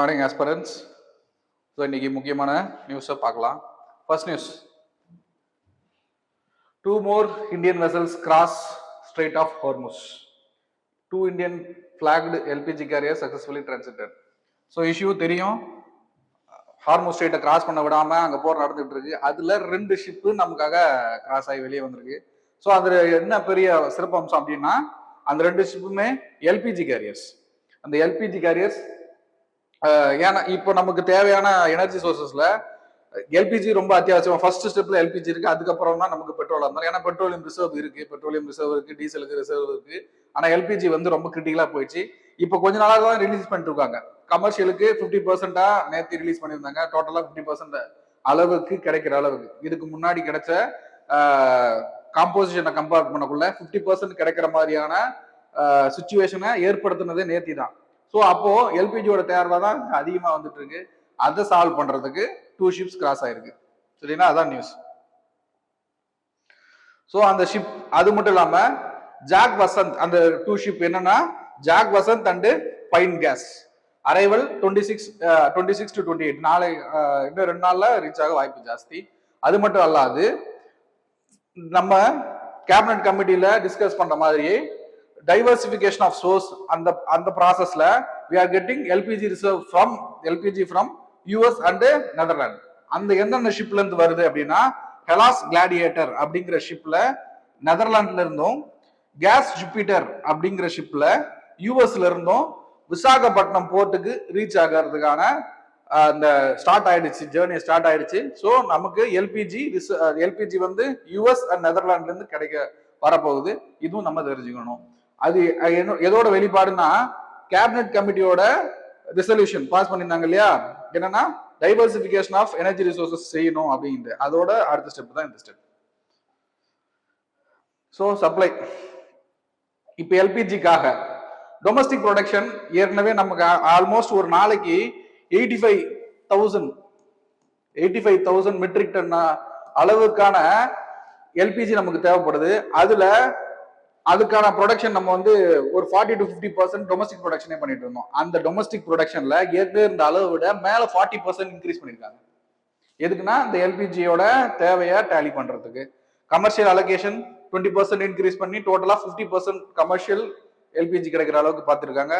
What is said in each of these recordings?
Morning ஆஸ்பரன்ஸ். So இன்னைக்கு முக்கியமான நியூஸை பார்க்கலாம். First news, 2 more Indian vessels cross Strait of Hormuz. 2 Indian flagged LPG carriers successfully transited. So issue தெரியும், Hormuz ஸ்ட்ரெயிட்டை cross பண்ண விடாம அங்கே போர் நடந்துட்டு இருக்கு. அதுல 2 ஷிப்பு நமக்காக கிராஸ் ஆகி வெளியே வந்திருக்கு. ஸோ அதுல என்ன பெரிய சிறப்பம்சம் அப்படின்னா, அந்த 2 ஷிப்புமே எல்பிஜி கேரியர்ஸ். அந்த எல்பிஜி கேரியர்ஸ் ஏன்னா இப்போ நமக்கு தேவையான எனர்ஜி சோர்சஸ்ல எல்பிஜி ரொம்ப அத்தியாவசியம். ஃபர்ஸ்ட் ஸ்டெப்ல எல்பிஜி இருக்கு, அதுக்கப்புறம் தான் நமக்கு பெட்ரோல் இருந்தாலும். ஏன்னா பெட்ரோலியம் ரிசர்வ் இருக்கு, டீசலுக்கு ரிசர்வ் இருக்கு. ஆனா எல்பிஜி வந்து ரொம்ப கிரிட்டிக்கலா போயிடுச்சு. இப்போ கொஞ்ச நாளாக தான் ரிலீஸ் பண்ணிட்டு இருக்காங்க. கமர்ஷியலுக்கு 50% நேற்று ரிலீஸ் பண்ணியிருந்தாங்க. டோட்டலா 50% அளவுக்கு கிடைக்கிற அளவுக்கு. இதுக்கு முன்னாடி கிடைச்ச காம்போசிஷனை கம்பேர் பண்ணக்குள்ள 50% கிடைக்கிற மாதிரியான சுச்சுவேஷனை ஏற்படுத்தினதே நேத்தி தான். ஸோ அப்போ எல்பிஜியோட தேவை தான் அதிகமா வந்துட்டு இருக்கு. அதை சால்வ் பண்றதுக்கு 2 ஷிப்ஸ் கிராஸ் ஆயிருக்கு. சரிங்களா, அதான் நியூஸ். ஸோ அந்த ஷிப் அது மட்டும் இல்லாம ஜாக் வசந்த், அந்த 2 ஷிப் என்னன்னா Jag Vasant and pine gas arrival 26 to 28 நாளை, இன்னும் 2 நாள்ல ரீச் ஆக வாய்ப்பு ஜாஸ்தி. அது மட்டும் அல்லாது நம்ம கேபினட் கமிட்டியில டிஸ்கஸ் பண்ற மாதிரியே டைவர்சிபிகேஷன் ஆஃப் சோர்ஸ், அந்த ப்ராசஸ்ல we are getting LPG reserve from US and Netherlands. அந்த எந்தெந்த ஷிப்ல இருந்து வருது அப்படின்னா, ஹெலாஸ் கிளாடியேட்டர் அப்படிங்கிற ஷிப்ல நெதர்லாண்ட்ல இருந்தும், கேஸ் ஜூபிட்டர் அப்படிங்கிற ஷிப்ல யூஎஸ்ல இருந்தும் விசாகப்பட்டினம் போர்ட்டுக்கு ரீச் ஆகிறதுக்கான அந்த ஜேர்னி ஸ்டார்ட் ஆயிடுச்சு. ஸோ நமக்கு எல்பிஜி வந்து யூஎஸ் அண்ட் நெதர்லாண்ட்ல இருந்து கிடைக்க வரப்போகுது. இதுவும் நம்ம தெரிஞ்சுக்கணும். அது எதோட வெளிப்பாடுன்னா, கேபினட் கமிட்டியோட ரெசல்யூஷன் பாஸ் பண்ணியிருந்தாங்க இல்லையா, என்னன்னா டைவர்சிபிகேஷன் ஆஃப் எனர்ஜி ரிசோர்சஸ் செய்யணும் அப்படின்ட்டு. அதோட அடுத்த ஸ்டெப் தான் இந்த ஸ்டெப். ஸோ சப்ளை இப்போ எல்பிஜிக்காக டொமஸ்டிக் ப்ரொடக்ஷன் ஏற்கனவே நமக்கு ஆல்மோஸ்ட் ஒரு நாளைக்கு 85,000 மெட்ரிக் டன் அளவுக்கான எல்பிஜி நமக்கு தேவைப்படுது. அதுக்கான ப்ரொடக்ஷன் நம்ம வந்து ஒரு 40 to 50% டொமஸ்டிக் ப்ரொடக்ஷனே பண்ணிட்டு இருந்தோம். அந்த டொமஸ்டிக் ப்ரொடக்ஷன்ல ஏற்கனவே இருந்த அளவை விட மேல 40% இன்க்ரீஸ் பண்ணிருக்காங்க. எதுக்குன்னா இந்த எல்பிஜியோட தேவையை டேலி பண்றதுக்கு. கமர்ஷியல் அலோகேஷன் 20% இன்க்ரீஸ் பண்ணி டோட்டலா 50% கமர்ஷியல் எல்பிஜி கிடைக்கிற அளவுக்கு பார்த்துருக்காங்க.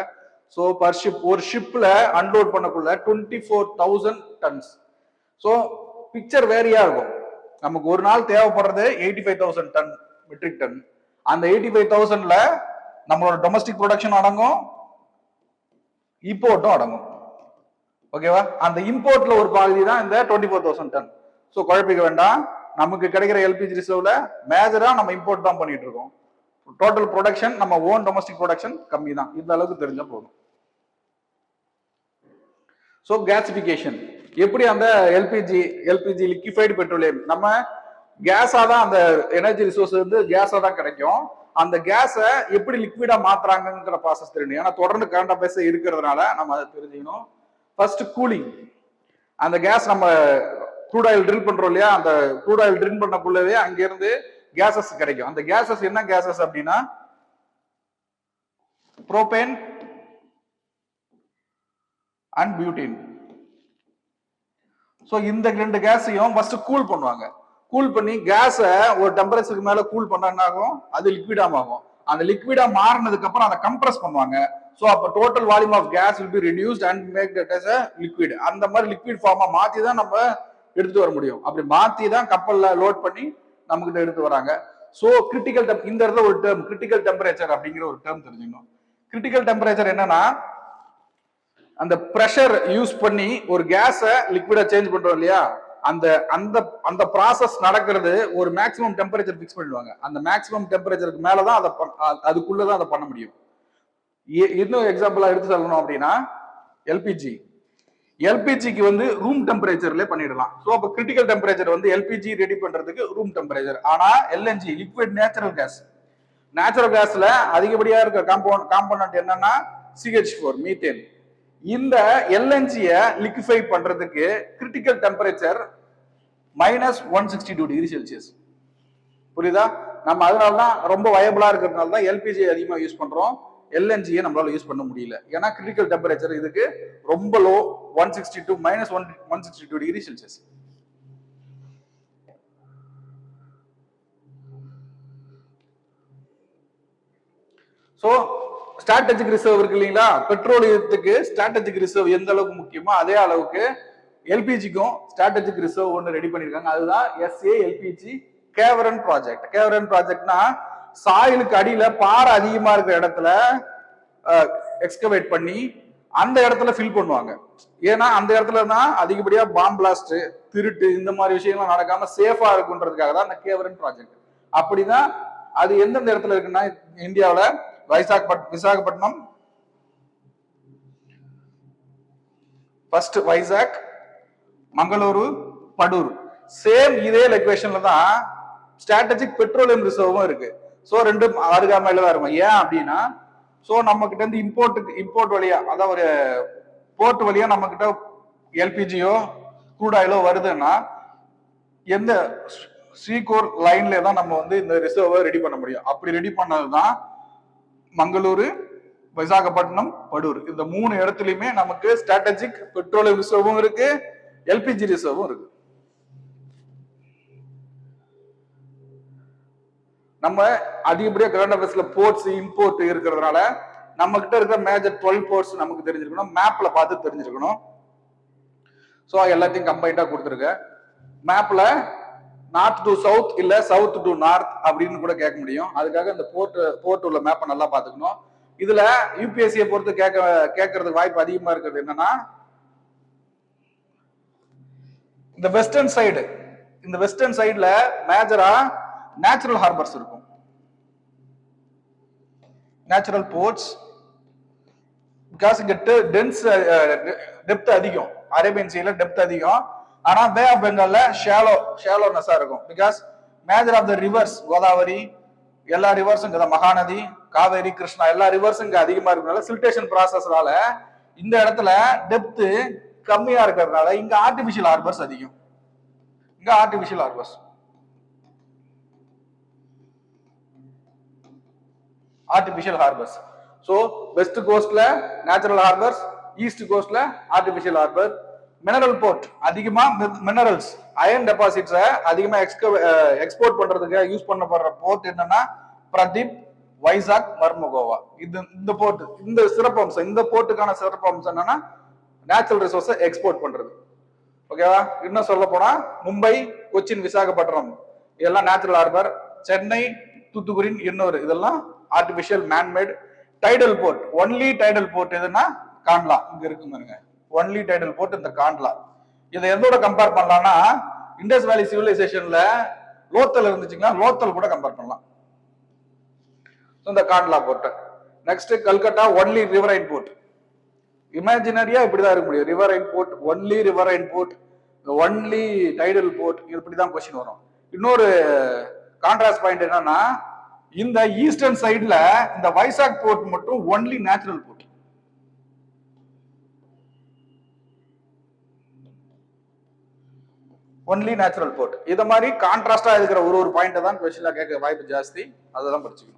ஸோ பர் ஷிப், ஒரு ஷிப்ல அன்லோட் பண்ணக்குள்ள 24,000 டன்ஸ். ஸோ பிக்சர் வேரியா இருக்கும். நமக்கு ஒரு நாள் தேவைப்படுறது 85,000 டன் மெட்ரிக் டன். அந்த 85,000ல நம்மளோட டொமஸ்டிக் ப்ரொடக்ஷன் அடங்கும், இம்போர்ட்டும் அடங்கும். ஓகேவா? அந்த இம்போர்ட்ல ஒரு பாதி தான் இந்த 24,000 டன். ஸோ குழப்பிக்க வேண்டாம், நமக்கு கிடைக்கிற எல்பிஜி ரிசர்வ்ல மேஜரா நம்ம இம்போர்ட் தான் பண்ணிட்டு இருக்கோம். டோட்டல் ப்ரொடக்ஷன் நம்ம ஓன் டொமஸ்டிக் ப்ரொடக்ஷன் கம்மி தான். இந்த அளவுக்கு தெரிஞ்சா போதும். ஸோ கேசிபிகேஷன் எப்படி, அந்த எல்பிஜி லிக்விஃபைடு பெட்ரோலியம் நம்ம கேஸா தான், அந்த எனர்ஜி ரிசோர்ஸ் வந்து கேஸா தான் கிடைக்கும். அந்த கேஸை எப்படி லிக்விடா மாத்துறாங்கிற ப்ராசஸ் தெரியணும். ஏன்னா தொடர்ந்து கரண்ட் அஃபேர்ஸ் இருக்கிறதுனால நம்ம அதை தெரிஞ்சுக்கணும். First cooling. அந்த கேஸ் நம்ம க்ரூட் ஆயில் ட்ரில் பண்றோம் இல்லையா, அந்த க்ரூட் ஆயில் ட்ரில் பண்ணக்குள்ளவே அங்கிருந்து கேசஸ் கிடைக்கும். அந்த கேசஸ் என்ன கேசஸ் அப்படின்னா, புரோபேன் அண்ட் பியூட்டின். சோ இந்த 2 கேஸையும் ஃபர்ஸ்ட் கூல் பண்ணுவாங்க. கூல் பண்ணி கேஸை ஒரு டெம்பரேச்சருக்கு மேல கூல் பண்ணாகும், அது லிக்விடா ஆகும். அந்த லிக்விடா மாறினதுக்கு அப்புறம் அதை கம்ப்ரஸ் பண்ணுவாங்க. சோ அப்ப total volume of gas will be reduced and make that as a liquid. அந்த மாதிரி லிக்விட் ஃபார்மா மாத்தி தான் நம்ம எடுத்துட்டு வர முடியும். அப்படி மாத்தி தான் கப்பல்ல லோட் பண்ணி நமக்கு எடுத்து வராங்க. சோ கிரிட்டிக்கல் இந்த இடத்துல ஒரு டேர்ம் கிரிட்டிக்கல் டெம்பரேச்சர் அப்படிங்கிற ஒரு டேர்ம் தெரிஞ்சுக்கணும். கிரிட்டிக்கல் டெம்பரேச்சர் என்னன்னா, அந்த பிரஷர் யூஸ் பண்ணி ஒரு கேஸை லிக்விடா சேஞ்ச் பண்றோம் இல்லையா, அந்த ப்ராசஸ் நடக்கிறது ஒரு மேக்ஸிமம் டெம்பரேச்சர் ஃபிக்ஸ் பண்ணிடுவாங்க. அந்த மேக்ஸிமம் டெம்பரேச்சருக்கு மேலதான் அதுக்குள்ளதான் அதை பண்ண முடியும். இன்னும் எக்ஸாம்பிளா எடுத்து சொல்லணும் அப்படின்னா, எல்பிஜிக்கு வந்து ரூம் டெம்பரேச்சர்ல பண்ணிடலாம். ஸோ அப்போ கிரிட்டிக்கல் டெம்பரேச்சர் வந்து எல்பிஜி ரெடி பண்றதுக்கு ரூம் டெம்பரேச்சர். ஆனா எல்என்ஜி லிக்விட் நேச்சுரல் கேஸ்ல அதிகப்படியா இருக்க காம்போனன்ட் என்னன்னா CH4 மீத்தேன். இந்த எல்என்ஜியை லிக்விஃபை பண்றதுக்கு கிரிட்டிக்கல் டெம்பரேச்சர் -162°C. புரியுதா? நம்ம அதனாலதான் ரொம்ப வயபிளா இருக்கிறதுனால தான் எல்பிஜி அதிகமா யூஸ் பண்றோம். எல்என்ஜியை நம்மளால யூஸ் பண்ண முடியல. ஏன்னா கிரிட்டிக்கல் டெம்பரேச்சர் இதுக்கு ரொம்ப low, 162 -162 degree Celsius. So strategic reserve இருக்கு இல்லைங்களா, பெட்ரோலியத்துக்கு ஸ்ட்ராட்டஜிக் ரிசர்வ் எந்த அளவுக்கு முக்கியமோ அதே அளவுக்கு எல்பிஜிக்கும் ஸ்ட்ராட்டஜிக் ரிசர்வ் ஒன்று ரெடி பண்ணிருக்காங்க. அதுதான் SALPG கேவரன் ப்ராஜெக்ட். கேவரன் ப்ராஜெக்ட்னா சாயிலுக்கு அடியில பாறை அதிகமா இருக்கிற இடத்துல எக்ஸ்கவேட் பண்ணி அந்த இடத்துல ஃபில் பண்ணுவாங்க. ஏன்னா அந்த இடத்துல தான் அதிகப்படியா பாம் பிளாஸ்ட், திருட்டு இந்த மாதிரி விஷயங்கள்லாம் நடக்காம சேஃபா இருக்குன்றதுக்காக தான் அந்த கேவரன் ப்ராஜெக்ட். அப்படிதான் அது எந்தெந்த இடத்துல இருக்குன்னா இந்தியாவில் விசாகப்பட்டினம், ஃபர்ஸ்ட் வைசாக், மங்களூரு, படூர். சேம் இதே லொகேஷன்ல தான் ஸ்ட்ராட்டஜிக் பெட்ரோலியம் ரிசர்வும் இருக்கு. ஸோ ரெண்டும் அருகாமையில தான் இருக்கும். ஏன் அப்படின்னா ஸோ நம்ம கிட்ட இருந்து இம்போர்ட் வழியா, அதாவது ஒரு போர்ட் வழியா நம்ம கிட்ட எல்பிஜியோ க்ரூட் ஆயிலோ வருதுன்னா எந்த சீகோர் லைன்ல தான் நம்ம வந்து இந்த ரிசர்வை ரெடி பண்ண முடியும். அப்படி ரெடி பண்ணதுதான் மங்களூரு, விசாகப்பட்டினம், படூர். இந்த 3 இடத்துலயுமே நமக்கு ஸ்ட்ராட்டஜிக் பெட்ரோலியம் ரிசர்வும் இருக்கு, எல்பிஜி ரிசர்வும் இருக்கு. நம்ம அதிகப்படியா கரண்ட் அஃபேர்ஸ்ல போர்ட்ஸ் இம்போர்ட் இருக்கிறதுனால நம்ம கிட்ட இருக்கிற மேஜர் 12 போர்ட்ஸ் நமக்கு தெரிஞ்சிருக்கணும், மேப்ல பார்த்து தெரிஞ்சிருக்கணும். ஸோ எல்லாத்தையும் கம்பைண்டா கொடுத்துருக்க. மேப்ல நார்த் டு சவுத் இல்ல சவுத் டு நார்த் அப்படின்னு கூட கேட்க முடியும். அதுக்காக இந்த போர்ட் உள்ள மேப்பை நல்லா பாத்துக்கணும். இதுல யூபிஎஸ்சியை பொறுத்து கேட்கறதுக்கு வாய்ப்பு அதிகமா இருக்கிறது என்னன்னா இந்த வெஸ்டர்ன் சைடு. இந்த வெஸ்டர்ன் சைடுல மேஜரா நேச்சுரல் ஹார்பர்ஸ் இருக்கும், நேச்சுரல் போர்ட்ஸ். பிகாஸ் இங்க டெப்த் அதிகம், அரேபியன் சீல டெப்த் அதிகம். ஆனா பே ஆஃப் பெங்கால்ல ஷாலோனஸா இருக்கும். Because major of the rivers, Godavari எல்லா ரிவர்ஸும் இங்க, மகாநதி, காவேரி, கிருஷ்ணா எல்லா ரிவர்ஸும் இங்க அதிகமா இருக்கிறதுனால சில்டேஷன் ப்ராசஸ்னால இந்த இடத்துல டெப்த் கம்மியா இருக்கிறதுனால இங்க ஆர்டிபிஷியல் ஹார்பர்ஸ் அதிகம். இங்க ஆர்டிபிஷியல் ஹார்பர்ஸ், ஸோ வெஸ்ட் கோஸ்ட்ல நேச்சுரல் ஹார்பர்ஸ், ஈஸ்ட் கோஸ்ட்ல ஆர்டிபிஷியல் ஹார்பர். மினரல் போர்ட் அதிகமா மினரல்ஸ், அயன் டெபாசிட்ஸை அதிகமா எக்ஸ்போர்ட் பண்றதுக்கு யூஸ் பண்ணப்படுற போர்ட் என்னன்னா பிரதீப், வைசாக், மர்மகோவா. இந்த போர்ட், இந்த சிறப்பம்சம், இந்த போர்ட்டுக்கான சிறப்பம்சம் என்னன்னா நேச்சுரல் ரிசோர்ஸை எக்ஸ்போர்ட் பண்றது. ஓகேவா? இன்னும் சொல்ல போனா மும்பை, கொச்சின், விசாகப்பட்டினம் இதெல்லாம் நேச்சுரல் ஹார்பர். சென்னை, தூத்துக்குடி, இன்னொரு இதெல்லாம் artificial manmade. Tidal port, only tidal port எதுன்னா காண்ட்லா இங்க இருக்குங்க. ஒன்லி டைடல் போர்ட் இந்த காண்ட்லா. இதை எதோட கம்பேர் பண்ணலாம்னா இண்டஸ் வேலி சிவிலைசேஷன்ல லோத்தல் இருந்துச்சுங்கன்னா லோத்தல் கூட கம்பேர் பண்ணலாம் இந்த Kandla port. Next Calcutta, only riverine port. இமேஜினரியா இப்படிதான் இருக்க முடியும். Riverine port, only riverine port, only tidal port, இப்படிதான் கொஸ்டின் வரும். இன்னொரு கான்ட்ராஸ்ட் பாயிண்ட் என்னன்னா இந்த ஈஸ்டர்ன் சைட்ல இந்த வைசாக் போர்ட் மட்டும் only natural port. Only natural port. இத மாதிரி கான்ட்ராஸ்டா இருக்கிற ஒரு பாயிண்ட் தான் கொஸ்டின்ல கேட்க வாய்ப்பு ஜாஸ்தி. அதெல்லாம் படிச்சுக்கணும்.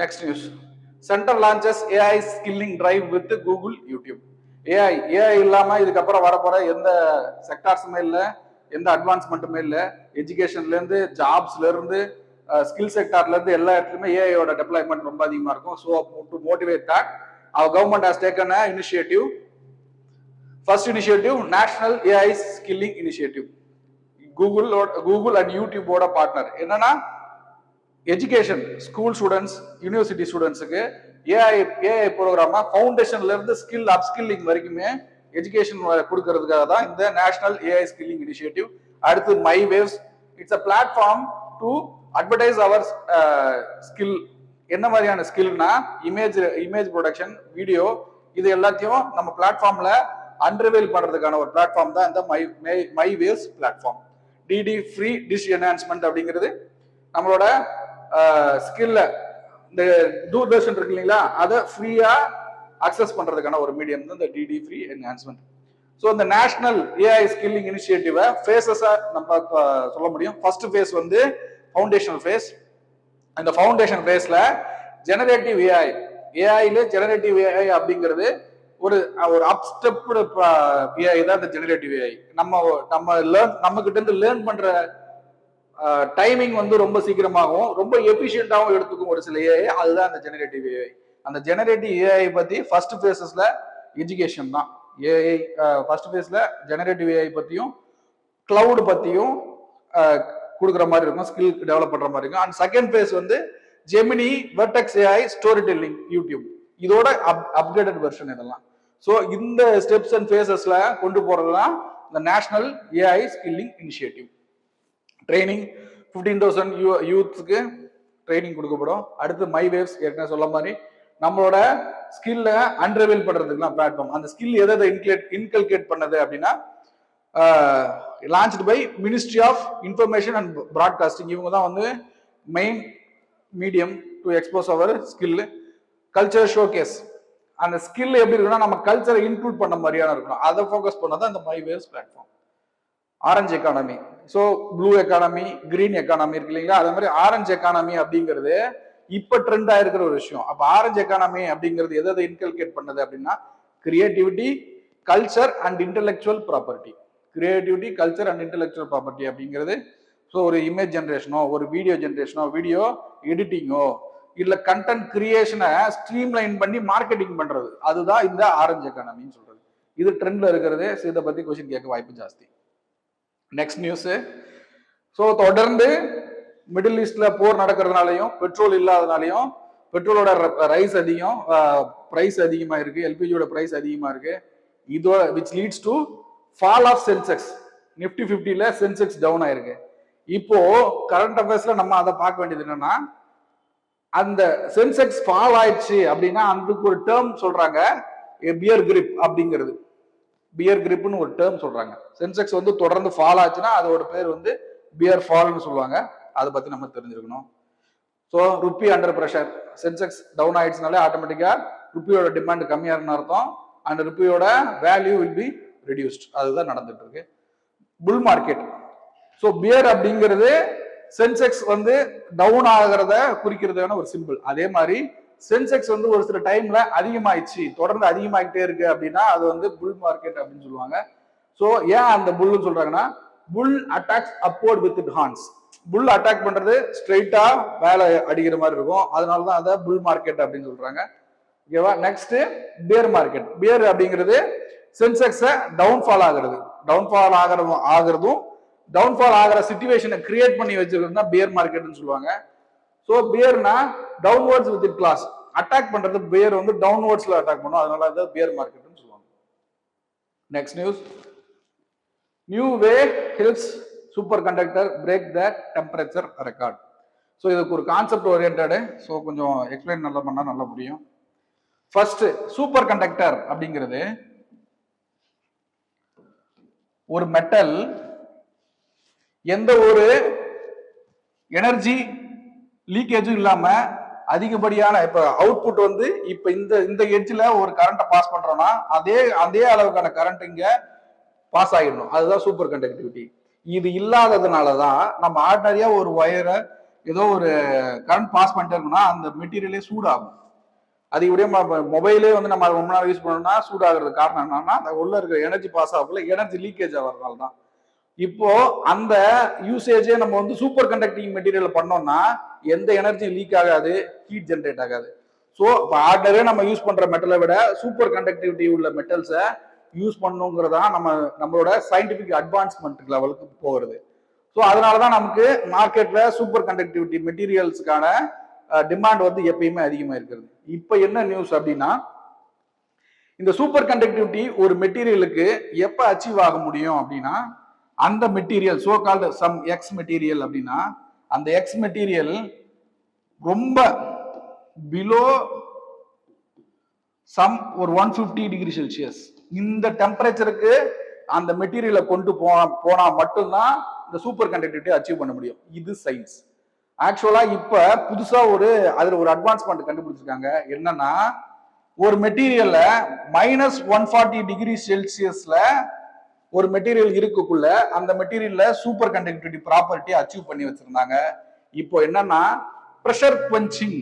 Next news. Central launches AI skilling drive with Google, YouTube. AI இல்லாம இதுக்கப்புறம் வரப்போற எந்த செக்டார்ஸுமே இல்லை, எந்த அட்வான்ஸ்மெண்ட்டுமே இல்லை. எஜுகேஷன்ல இருந்து, ஜாப்ஸ்ல இருந்து, ஸ்கில் செக்டார்ல இருந்து எல்லா இடத்துலயுமே ஏஐயோட டெவலப்மெண்ட் ரொம்ப அதிகமா இருக்கும். So to motivate that our government has taken an initiative. First initiative, National AI Skilling Initiative. Google and YouTube ஓட பார்ட்னர். என்னன்னா எஜுகேஷன், ஸ்கூல் ஸ்டூடெண்ட்ஸ், யூனிவர்சிட்டி ஸ்டூடெண்ட்ஸுக்கு ஏஐ ப்ரோக்ராமா ஃபவுண்டேஷன்ல இருந்து ஸ்கில் அப்ஸ்கில்லிங் வரைக்குமே எஜுகேஷன் கொடுக்கறதுக்காக தான் இந்த நேஷனல் ஏஐ ஸ்கில்லிங் இனிஷியேட்டிவ். அடுத்து my waves, it's a platform to advertise our skill. என்ன மாதிரியான ஸ்கில்னா இமேஜ் ப்ரொடக்ஷன், வீடியோ, இது எல்லாத்தையும் நம்ம பிளாட்ஃபார்ம்ல அன்ரிவீல் பண்றதுக்கான ஒரு பிளாட்ஃபார்ம் தான் இந்த my waves platform. DD free dish enhancement அப்படிங்கிறது நம்மளோட ஸ்கில்ல, இந்த தூர்தர்ஷன் இருக்கு இல்லைங்களா, அதை ஃப்ரீயா அக்சஸ் பண்றதுக்கான ஒரு மீடியம் தான் இந்த டிடி ஃப்ரீ என்ஹான்ஸ்மெண்ட். ஸோ இந்த நேஷனல் ஏஐ ஸ்கில்லிங் இனிஷியேட்டிவை ஃபேஸஸா நம்ம சொல்ல முடியும். ஃபர்ஸ்ட் ஃபேஸ் வந்து ஃபவுண்டேஷனல் ஃபேஸ். இந்த ஃபவுண்டேஷன் ஃபேஸ்ல ஜெனரேட்டிவ் ஏஐ. ஏஐல ஜெனரேட்டிவ் ஏஐ அப்படிங்கிறது ஒரு ஒரு அப்ஸ்டெப்டு ஏஐ தான் இந்த ஜெனரேட்டிவ் ஏஐ. நம்ம கிட்ட இருந்து லேர்ன் பண்ற டைமிங் வந்து ரொம்ப சீக்கிரமாகவும் ரொம்ப எஃபிஷியன்டாகவும் எடுத்துக்கும் ஒரு சில ஏஐ. அதுதான் அந்த ஜெனரேட்டிவ் ஏஐ. அந்த ஜெனரேட்டிவ் ஏஐ பத்தி ஃபர்ஸ்ட் ஃபேஸஸ்ல எஜுகேஷன் தான். ஏஐ ஃபர்ஸ்ட் ஃபேஸ்ல ஜெனரேட்டிவ் ஏஐ பத்தியும் கிளவுட் பத்தியும் கொடுக்குற மாதிரி இருக்கும், ஸ்கில் டெவலப் பண்ற மாதிரி இருக்கும். அண்ட் செகண்ட் ஃபேஸ் வந்து Gemini, Vertex AI, storytelling, YouTube, இதோட அப்கிரேடட் வெர்ஷன் இதெல்லாம். ஸோ இந்த ஸ்டெப்ஸ் அண்ட் ஃபேஸஸ்ல கொண்டு போறது தான் இந்த national AI skilling initiative. Training 15,000 யூத்ஸ்க்கு ட்ரைனிங் கொடுக்கப்படும். அடுத்து மை வேவ்ஸ், ஏற்கனவே சொல்ல மாதிரி நம்மளோட ஸ்கில்ல அன்ரிவீல் பண்றதுக்குலாம் பிளாட்ஃபார்ம். அந்த ஸ்கில் எதை இன்கல்கேட் பண்ணது அப்படின்னா launched by ministry of information and broadcasting. இவங்க தான் வந்து main medium to expose our skill. Culture showcase, அந்த ஸ்கில் எப்படி இருக்குன்னா நம்ம கல்ச்சரை இன்க்ளூட் பண்ண மாதிரியான இருக்கணும். அதை ஃபோக்கஸ் பண்ணதான் இந்த my waves platform. Orange economy, so blue economy, green economy இருக்கு இல்லைங்களா? அதே மாதிரி ஆரஞ்சு எக்கானமி அப்படிங்கிறது இப்ப ட்ரெண்ட் ஆயிருக்கிற ஒரு விஷயம். அப்ப ஆரஞ்சு எக்கானமி அப்படிங்கிறது எதை இன்கல்கேட் பண்ணது அப்படின்னா creativity, culture and intellectual property. Creativity, culture and intellectual property அப்படிங்கிறது ஸோ ஒரு இமேஜ் ஜென்ரேஷனோ, ஒரு வீடியோ ஜென்ரேஷனோ, வீடியோ எடிட்டிங்கோ, இல்ல கண்டென்ட் கிரியேஷனை ஸ்ட்ரீம்லைன் பண்ணி மார்க்கெட்டிங் பண்றது, அதுதான் இந்த ஆரஞ்சு எக்கானமின்னு சொல்றது. இது ட்ரெண்ட்ல இருக்கிறது. இதை பத்தி கொஸ்டின் கேட்க வாய்ப்பு ஜாஸ்தி. Next news. ஸோ தொடர்ந்து மிடில் ஈஸ்ட்ல போர் நடக்கிறதுனாலையும் பெட்ரோல் இல்லாதனாலையும் பெட்ரோலோட ரைஸ் அதிகம், பிரைஸ் அதிகமா இருக்கு, எல்பிஜியோட பிரைஸ் அதிகமா இருக்கு. இதோ which leads to fall of Sensex. Nifty 50ல சென்செக்ஸ் டவுன் ஆயிருக்கு. இப்போ கரண்ட் அஃபேர்ஸ்ல நம்ம அதை பார்க்க வேண்டியது என்னன்னா, அந்த சென்செக்ஸ் ஃபால் ஆயிடுச்சு அப்படின்னா அதுக்கு ஒரு டேர்ம் சொல்றாங்க, பியர் கிரிப் அப்படிங்கிறது. பியர் கிரிப்னு ஒரு டேர்ம் சொல்றாங்க. சென்செக்ஸ் வந்து தொடர்ந்து ஃபால் ஆச்சுன்னா அதோட பேர் வந்து பியர் ஃபால்னு சொல்லுவாங்க. அதை பத்தி நம்ம தெரிஞ்சிருக்கணும். So rupee under pressure, Sensex down ஆயிடுச்சுனாலே ஆட்டோமேட்டிக்கா ருப்பியோட டிமாண்ட் கம்மியாருன்னு அர்த்தம். அண்ட் ருப்பியோட வேல்யூ வில் பி ரெடியூஸ்ட். அதுதான் நடந்துட்டு இருக்கு. Bull market. ஸோ பியர் அப்படிங்கிறது சென்செக்ஸ் வந்து டவுன் ஆகிறத குறிக்கிறதான ஒரு சிம்பிள். அதே மாதிரி சென்செக்ஸ் வந்து ஒரு சில டைம்ல அதிகமாயிடுச்சு, தொடர்ந்து அதிகமாகிட்டே இருக்கு அப்படின்னா அது வந்து புல் மார்க்கெட் அப்படின்னு சொல்லுவாங்க. ஸோ ஏன் அந்த புல்னு சொல்றாங்கன்னா, bull attacks upward with it horns. Bull attack பண்றது ஸ்ட்ரெயிட்டா மேல அடிக்கிற மாதிரி இருக்கும், அதனாலதான் அதை புல் மார்க்கெட் அப்படின்னு சொல்றாங்க. ஓகேவா? Next pier market. பியர் அப்படிங்கிறது சென்செக்ஸை டவுன்ஃபால் ஆகிறது, டவுன்ஃபால் ஆகிறதும் டவுன்ஃபால் ஆகிற சிச்சுவேஷனை கிரியேட் பண்ணி வச்சிருக்கிறதுனா பியர் மார்க்கெட்னு சொல்லுவாங்க. ஸோ பியர்னா downwards with it claws, attack பண்றது பியர் வந்து டவுன்வர்ட்ஸ்ல அட்டாக் பண்ணும், அதனால அது பியர் மார்க்கெட்னு சொல்லுவாங்க. Next news. New way helps superconductor break the temperature record. So இதுக்கு ஒரு கான்செப்ட் ஓரியன்டடு, ஸோ கொஞ்சம் எக்ஸ்பிளைன் நல்லா பண்ணா நல்லா புரியும். ஃபர்ஸ்ட், சூப்பர் கண்டக்டர் அப்படிங்கிறது ஒரு மெட்டல் எந்த ஒரு எனர்ஜி லீக்கேஜும் இல்லாம அதிகப்படியான இப்ப அவுட்புட் வந்து இப்ப இந்த எட்ஜ்ல ஒரு கரண்ட்டை பாஸ் பண்றோம்னா அதே அளவுக்கான கரண்ட் இங்க பாஸ் ஆகிடணும். அதுதான் சூப்பர் கண்டக்டிவிட்டி. இது இல்லாததுனாலதான் நம்ம ஆர்டினரியா ஒரு ஒயரை ஏதோ ஒரு கரண்ட் பாஸ் பண்ணிட்டே இருக்கோம்னா அந்த மெட்டீரியலே சூடாகும். அதிகப்படியா மொபைலே வந்து நம்ம ரொம்ப நாள் யூஸ் பண்ணோம்னா சூடாகிறது காரணம் என்னன்னா, அந்த உள்ள இருக்கிற எனர்ஜி பாஸ் ஆகக்குள்ள எனர்ஜி லீக்கேஜ் ஆகிறதுனால தான். இப்போ அந்த யூசேஜே நம்ம வந்து சூப்பர் கண்டக்டிங் மெட்டீரியல் பண்ணோம்னா எந்த எனர்ஜி லீக் ஆகாது, ஹீட் ஜென்ரேட் ஆகாது. ஸோ இப்போ ஆர்டினரியா நம்ம யூஸ் பண்ற மெட்டலை விட சூப்பர் கண்டக்டிவிட்டி உள்ள மெட்டல்ஸை யூஸ் பண்ணுங்கிறதா நம்மளோட சயின்டிபிக் அட்வான்ஸ்மெண்ட் லெவலுக்கு போகிறது. ஸோ அதனாலதான் நமக்கு மார்க்கெட்ல சூப்பர் கண்டக்டிவிட்டி மெட்டீரியல்ஸுக்கான டிமாண்ட் வந்து எப்பயுமே அதிகமா இருக்கிறது. இப்ப என்ன நியூஸ் அப்படின்னா, இந்த சூப்பர் கண்டக்டிவிட்டி ஒரு மெட்டீரியலுக்கு எப்ப அச்சீவ் ஆக முடியும் அப்படின்னா, அந்த material so called some X material அப்படின்னா, அந்த எக்ஸ் மெட்டீரியல் ரொம்ப பிலோ சம் ஒரு 150 டிகிரி செல்சியஸ் இந்த டெம்பரேச்சருக்கு அந்த மெட்டீரியலை கொண்டு போனா மட்டும்தான் இந்த சூப்பர் கண்டக்டிவிட்டி அச்சீவ் பண்ண முடியும். இது சயின்ஸ். ஆக்சுவலா இப்ப புதுசா அதுல ஒரு அட்வான்ஸ்மெண்ட் கண்டுபிடிச்சிருக்காங்க. என்னன்னா, ஒரு மெட்டீரியல்ல -140 டிகிரி செல்சியஸ்ல ஒரு மெட்டீரியல் இருக்குக்குள்ள அந்த மெட்டீரியல்ல சூப்பர் கண்டக்டிவிட்டி ப்ராப்பர்ட்டி அச்சீவ் பண்ணி வச்சிருந்தாங்க. இப்போ என்னன்னா, பிரஷர் குவென்சிங்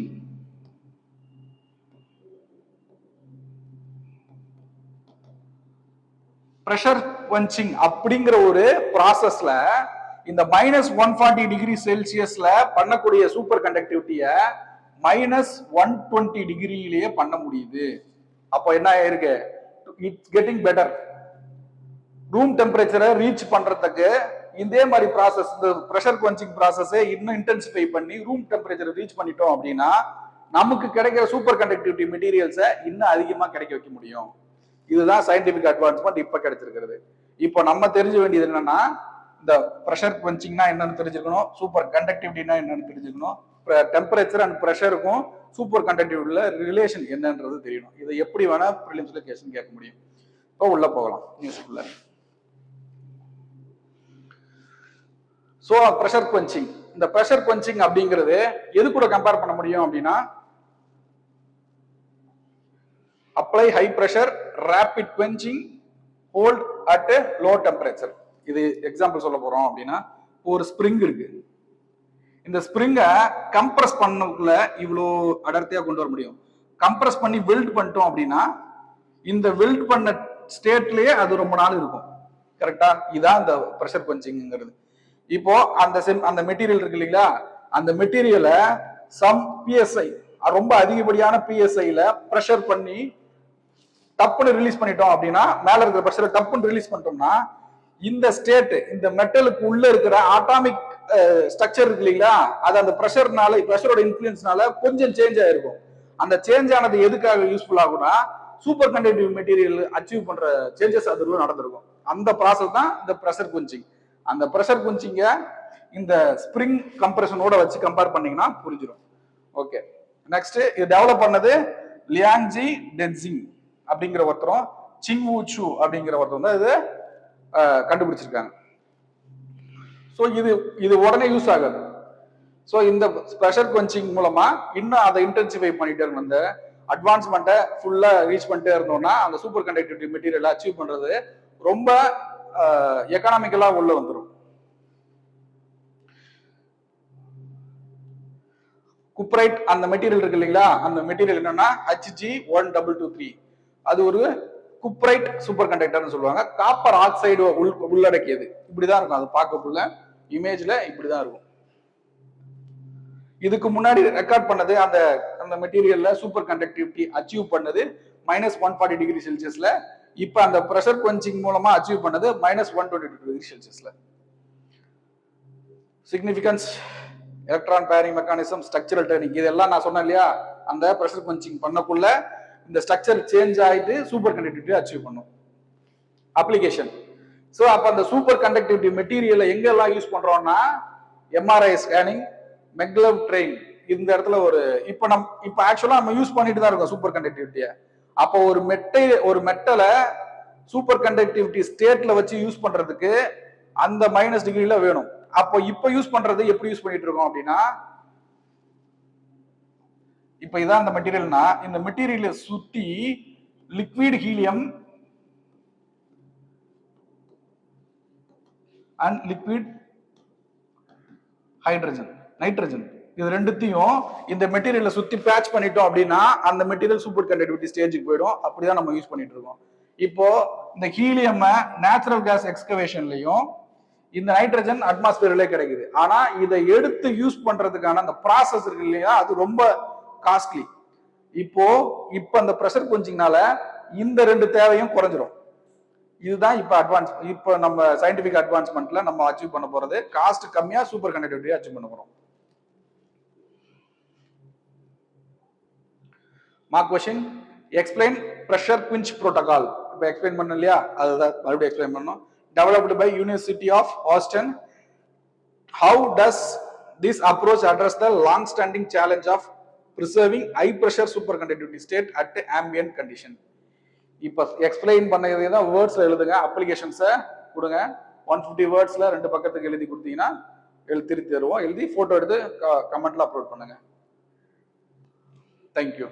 ப்ரெஷர் பஞ்சிங் அப்படிங்கிற ஒரு ப்ராசஸ்ல இந்த -140°C பண்ணக்கூடிய சூப்பர் கண்டக்டிவிட்டிய -120°லயே பண்ண முடியுது. அப்போ என்ன ஆயிருக்கு? It's getting better. ரூம் டெம்பரேச்சரை ரீச் பண்றதுக்கு இதே மாதிரி ப்ராசஸ், இந்த ப்ரெஷர் குவென்சிங் ப்ராசஸை இன்னும் இன்டென்சிஃபை பண்ணி ரூம் டெம்பரேச்சரை ரீச் பண்ணிட்டோம் அப்படின்னா நமக்கு கிடைக்கிற சூப்பர் கண்டக்டிவிட்டி மெட்டீரியல்ஸை இன்னும் அதிகமா கிடைக்க வைக்க முடியும். இதுதான் சயின்டிபிக் அட்வான்ஸ்மெண்ட் இப்ப கிடைச்சிருக்கிறது. இப்போ நம்ம தெரிஞ்ச வேண்டியது என்னன்னா, இந்த ப்ரெஷர் குவென்சிங்னா என்னன்னு தெரிஞ்சுக்கணும், சூப்பர் கண்டக்டிவிட்டினா என்னன்னு தெரிஞ்சுக்கணும், டெம்பரேச்சர் அண்ட் ப்ரெஷருக்கும் சூப்பர் கண்டக்டிவிட்டில ரிலேஷன் என்னன்றது தெரியணும். இதை எப்படி வேணா ப்ரிலிம்ஸ்ல கொஸ்டின் கேட்க முடியும். இப்போ உள்ள போகலாம் நியூஸ்க்குள்ள. சோ ப்ரெஷர் குவென்சிங், இந்த ப்ரெஷர் குவென்சிங் அப்படிங்கிறது எது கூட கம்பேர் பண்ண முடியும் அப்படின்னா, apply high pressure, rapid quenching, hold at low temperature. இது எக்ஸாம்பிள் சொல்ல போறோம் அப்படின்னா, ஒரு ஸ்ப்ரிங் இருக்கு. இந்த ஸ்ப்ரிங்கை கம்ப்ரஸ் பண்ணக்குள்ள இவ்வளோ அடர்த்தியா கொண்டு வர முடியும். கம்ப்ரஸ் பண்ணி வெல்ட் பண்ணிட்டோம் அப்படின்னா இந்த வெல்ட் பண்ண ஸ்டேட்லயே அது ரொம்ப நாள் இருக்கும். கரெக்டா? இதான் இந்த ப்ரெஷர் குவென்சிங்கிறது. இப்போ அந்த மெட்டீரியல் இருக்கு இல்லைங்களா, அந்த மெட்டீரியலை சம் பிஎஸ்ஐ, ரொம்ப அதிகப்படியான பிஎஸ்ஐல ப்ரெஷர் பண்ணி டப்புன்னு ரிலீஸ் பண்ணிட்டோம் அப்படின்னா, மேல இருக்கிற ப்ரெஷரை டப்புன்னு ரிலீஸ் பண்ணிட்டோம்னா இந்த ஸ்டேட், இந்த மெட்டலுக்கு உள்ள இருக்கிற ஆட்டாமிக் ஸ்ட்ரக்சர் இருக்கு இல்லைங்களா, அது அந்த ப்ரெஷர்னால, ப்ரெஷரோட இன்ஃபுளுன்ஸ்னால கொஞ்சம் சேஞ்ச் ஆயிருக்கும். அந்த சேஞ்ச் ஆனது எதுக்காக யூஸ்ஃபுல் ஆகும்னா, சூப்பர் கண்டக்டிவ் மெட்டீரியல் அச்சீவ் பண்ற சேஞ்சஸ் அது நடந்திருக்கும். அந்த ப்ராசஸ் தான் இந்த ப்ரெஷர் குவென்சிங். அந்த ப்ரெஷர் குவென்சிங்க இந்த ஸ்ப்ரிங் கம்ப்ரெஷனோட வச்சு கம்பேர் பண்ணீங்கன்னா புரிஞ்சிடும். ஓகே, நெக்ஸ்ட் இது டெவலப் பண்ணது லியாங்ஜி டென்சிங் அப்படிங்கிற ஒருத்தரும், சிங் வு சு அப்படிங்கிற ஒருத்தர் தான் இது கண்டுபிடிச்சிருக்காங்க. ஸோ இது உடனே யூஸ் ஆகாது. ஸோ இந்த ப்ரெஷர் குவென்சிங் மூலமா இன்னும் அதை இன்டென்சிஃபை பண்ணிட்டே இருக்கணும். இந்த அட்வான்ஸ்மெண்ட்டை ஃபுல்லா ரீச் பண்ணிட்டே இருந்தோம்னா அந்த சூப்பர் கண்டக்டிவிட்டி மெட்டீரியல் அச்சீவ் பண்றது ரொம்ப எக்கனாமிக்கலா உள்ள வந்துடும். குப்ரைட் அந்த மெட்டீரியல் இருக்கு இல்லைங்களா, அந்த மெட்டீரியல் என்னன்னா Hg1223. அது ஒரு குப்ரைட் சூப்பர் கண்டக்டர்னு சொல்லுவாங்க. காப்பர் ஆக்சைடு உள்ளடக்கியது. இப்படிதான் இருக்கும் அது பார்க்கக்குள்ள, இமேஜ்ல இப்படிதான் இருக்கும். இதுக்கு முன்னாடி ரெக்கார்ட் பண்ணது அந்த மெட்டீரியல்ல சூப்பர் கண்டக்டிவிட்டி அச்சீவ் பண்ணது -140°C. இப்ப அந்த ப்ரெஷர் குவென்சிங் மூலமா அச்சீவ் பண்ணது -122°C. Significance, electron pairing mechanism, structural turning, இதெல்லாம் நான் சொன்னேன் இல்லையா, அந்த ப்ரெஷர் குவென்சிங் பண்ணக்குள்ள இந்த ஸ்ட்ரக்சர் சேஞ்ச் ஆயிட்டு சூப்பர் கண்டக்டிவிட்டி அச்சீவ் பண்ணும். அப்ளிகேஷன். ஸோ அப்ப அந்த சூப்பர் கண்டக்டிவிட்டி மெட்டீரியலை எங்கெல்லாம் யூஸ் பண்றோம்னா, எம்ஆர்ஐ ஸ்கேனிங், மெக்லவ் ட்ரெயின், இந்த இடத்துல இப்ப ஆக்சுவலா நம்ம யூஸ் பண்ணிட்டு தான் இருக்கோம் சூப்பர் கண்டக்டிவிட்டியை. அப்போ ஒரு மெட்டலை சூப்பர் கண்டக்டிவிட்டி ஸ்டேட்ல வச்சு யூஸ் பண்றதுக்கு அந்த -டிகிரில வேணும். அப்போ இப்ப யூஸ் பண்றது எப்படி யூஸ் பண்ணிட்டு இருக்கோம் அப்படின்னா, இப்ப இதான் இந்த மெட்டீரியல்னா, இந்த மெட்டீரியலை சுத்தி liquid helium and liquid hydrogen, nitrogen, இது ரெண்டுத்தையும் இந்த மெட்டீரியலை சுத்தி பேட்ச் பண்ணிட்டோம் அப்படின்னா அந்த மெட்டீரியல் சூப்பர் கண்டக்டிவிட்டி ஸ்டேஜுக்கு போயிடும். அப்படிதான் நம்ம யூஸ் பண்ணிட்டு இருக்கோம். இப்போ இந்த ஹீலியம் நேச்சுரல் கேஸ் எக்ஸ்கவேஷன்லயும் இந்த நைட்ரஜன் அட்மாஸ்பியர்லயே கிடைக்குது. ஆனா இதை எடுத்து யூஸ் பண்றதுக்கான அந்த ப்ராசஸ் இருக்கு இல்லையா, அது ரொம்ப காஸ்ட்லி. இப்போ அந்த ப்ரெஷர் குவென்சிங்னால இந்த ரெண்டு தேவையும் குறைஞ்சிடும். இதுதான் இப்ப நம்ம சயின்டிபிக் அட்வான்ஸ்மெண்ட்ல நம்ம அச்சீவ் பண்ண போறது. காஸ்ட் கம்மியா சூப்பர் கண்டக்டிவிட்டி அச்சீவ் பண்ண போறோம். Mark question, explain pressure quench protocol. இப்ப எக்ஸ்பிளைன் பண்ணோம் இல்லையா, அதுதான் மறுபடியும் எக்ஸ்பிளைன் பண்ணோம். Developed by university of Houston. How does this approach address the long standing challenge of preserving high pressure superconductivity state at ambient condition. இப்ப எக்ஸ்பிளைன் பண்ணது தான் வேர்ட்ஸ்ல எழுதுங்க, அப்ளிகேஷன்ஸை கொடுங்க. 150 வேர்ட்ஸ்ல 2 பக்கத்துக்கு எழுதி கொடுத்தீங்கன்னா திருத்தி தருவோம். எழுதி போட்டோ எடுத்து கமெண்ட்ல அப்லோட் பண்ணுங்க. தேங்க்யூ.